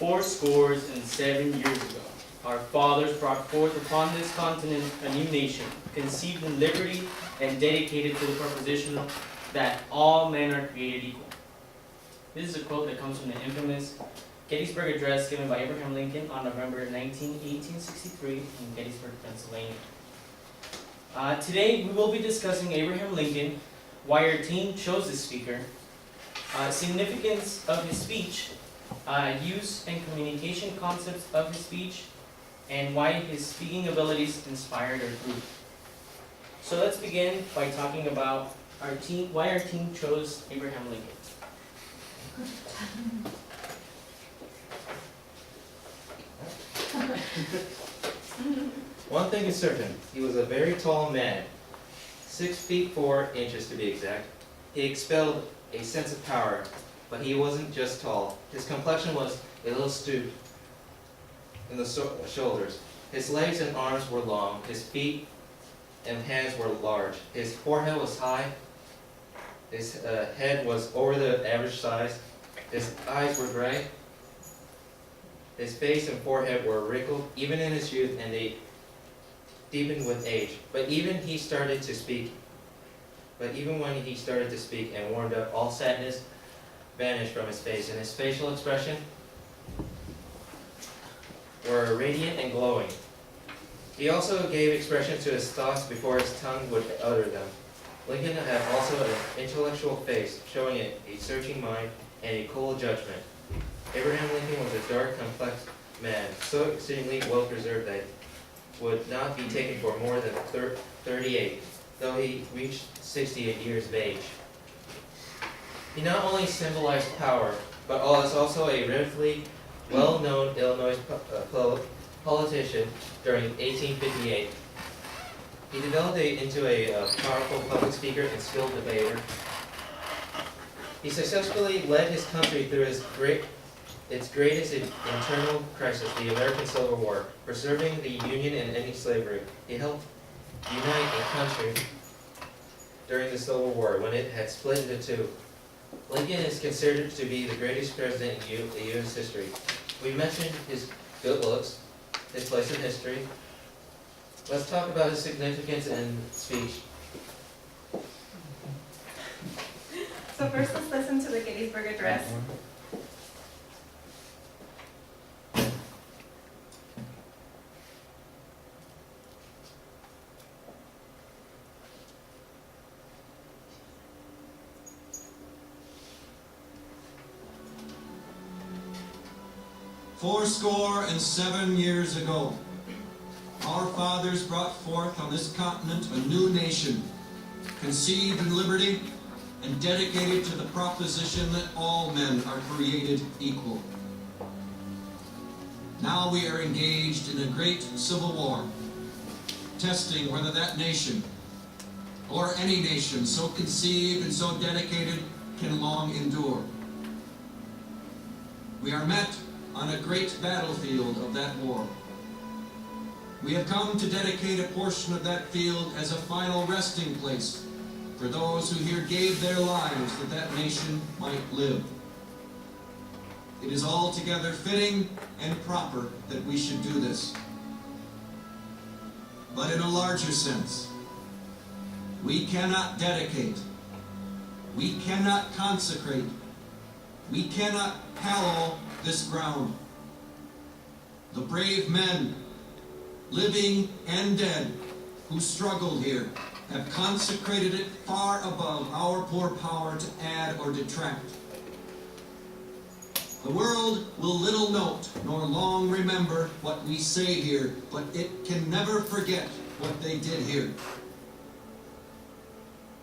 407 years ago, our fathers brought forth upon this continent a new nation, conceived in liberty and dedicated to the proposition that all men are created equal. This is a quote that comes from the infamous Gettysburg Address given by Abraham Lincoln on November 1863 in Gettysburg, Pennsylvania. Today we will be discussing Abraham Lincoln, why our team chose this speaker, significance of his speech, use and communication concepts of his speech, and why his speaking abilities inspired our group. So let's begin by talking about our team, why our team chose Abraham Lincoln. One thing is certain, he was a very tall man, 6 feet 4 inches to be exact. He expelled a sense of power, but he wasn't just tall. His complexion was a little stooped in the shoulders. His legs and arms were long. His feet and hands were large. His forehead was high. His head was over the average size. His eyes were gray. His face and forehead were wrinkled, even in his youth, and they deepened with age. But even when he started to speak and warmed up, all sadness vanished from his face, and his facial expression were radiant and glowing. He also gave expression to his thoughts before his tongue would utter them. Lincoln had also an intellectual face, showing a searching mind and a cool judgment. Abraham Lincoln was a dark, complex man, so exceedingly well preserved that he would not be taken for more than 38, though he reached 68 years of age. He not only symbolized power, but was also a relatively well-known Illinois politician during 1858. He developed into a powerful public speaker and skilled debater. He successfully led his country through its greatest internal crisis, the American Civil War, preserving the Union and ending slavery. He helped unite a country during the Civil War when it had split into two. Lincoln is considered to be the greatest president in U.S. history. We mentioned his good looks, his place in history. Let's talk about his significance and speech. So first, let's listen to the Gettysburg Address. Fourscore and 7 years ago, our fathers brought forth on this continent a new nation, conceived in liberty and dedicated to the proposition that all men are created equal. Now we are engaged in a great civil war, testing whether that nation, or any nation so conceived and so dedicated, can long endure. We are met on a great battlefield of that war. We have come to dedicate a portion of that field as a final resting place for those who here gave their lives that that nation might live. It is altogether fitting and proper that we should do this. But in a larger sense, we cannot dedicate, we cannot consecrate, we cannot hallow this ground. The brave men, living and dead, who struggled here, have consecrated it far above our poor power to add or detract. The world will little note nor long remember what we say here, but it can never forget what they did here.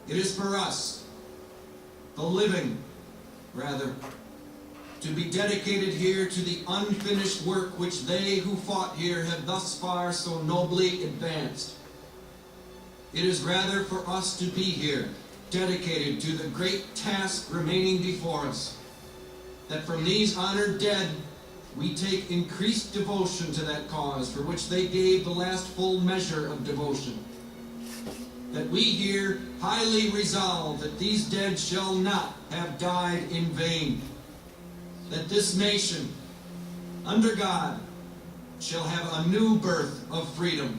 It is for us, the living, rather, to be dedicated here to the unfinished work which they who fought here have thus far so nobly advanced. It is rather for us to be here, dedicated to the great task remaining before us, that from these honored dead we take increased devotion to that cause for which they gave the last full measure of devotion. That we here highly resolve that these dead shall not have died in vain. That this nation, under God, shall have a new birth of freedom,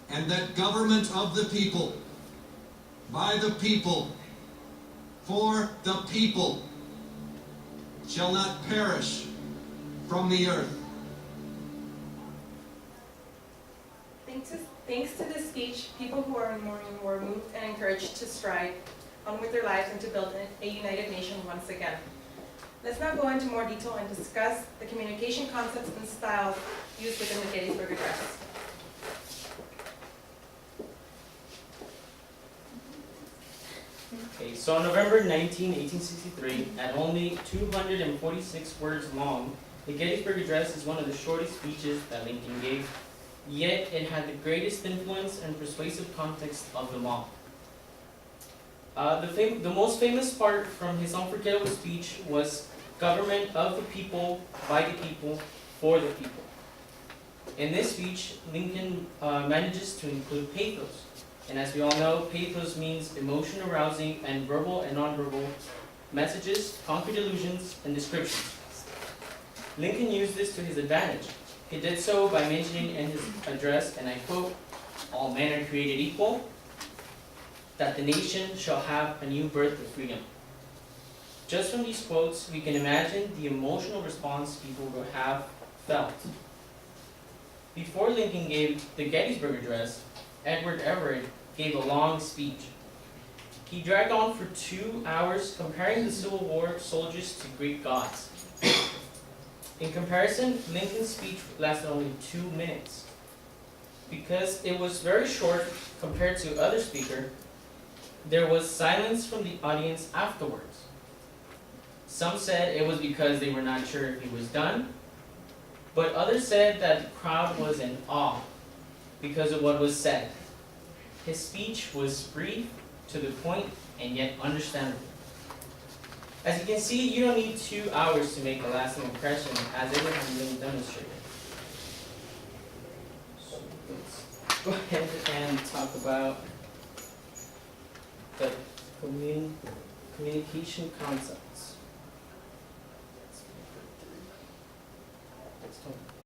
and that government of the people, by the people, for the people, shall not perish from the earth. Thanks to this speech, people who are in mourning were moved and encouraged to stride on with their lives and to build a united nation once again. Let's now go into more detail and discuss the communication concepts and styles used within the Gettysburg Address. Okay, so on November 19, 1863, at only 246 words long, the Gettysburg Address is one of the shortest speeches that Lincoln gave, yet it had the greatest influence and persuasive context of them all. The most famous part from his unforgettable speech was government of the people, by the people, for the people. In this speech, Lincoln manages to include pathos. And as we all know, pathos means emotion arousing and verbal and nonverbal messages, concrete allusions, and descriptions. Lincoln used this to his advantage. He did so by mentioning in his address, and I quote, "All men are created equal, that the nation shall have a new birth of freedom." Just from these quotes, we can imagine the emotional response people would have felt. Before Lincoln gave the Gettysburg Address, Edward Everett gave a long speech. He dragged on for 2 hours comparing the Civil War soldiers to Greek gods. In comparison, Lincoln's speech lasted only 2 minutes. Because it was very short compared to other speakers, there was silence from the audience afterwards. Some said it was because they were not sure if he was done, but others said that the crowd was in awe because of what was said. His speech was brief, to the point, and yet understandable. As you can see, you don't need 2 hours to make a lasting impression, as Abraham Lincoln demonstrated. So let's go ahead and talk about the communication concepts.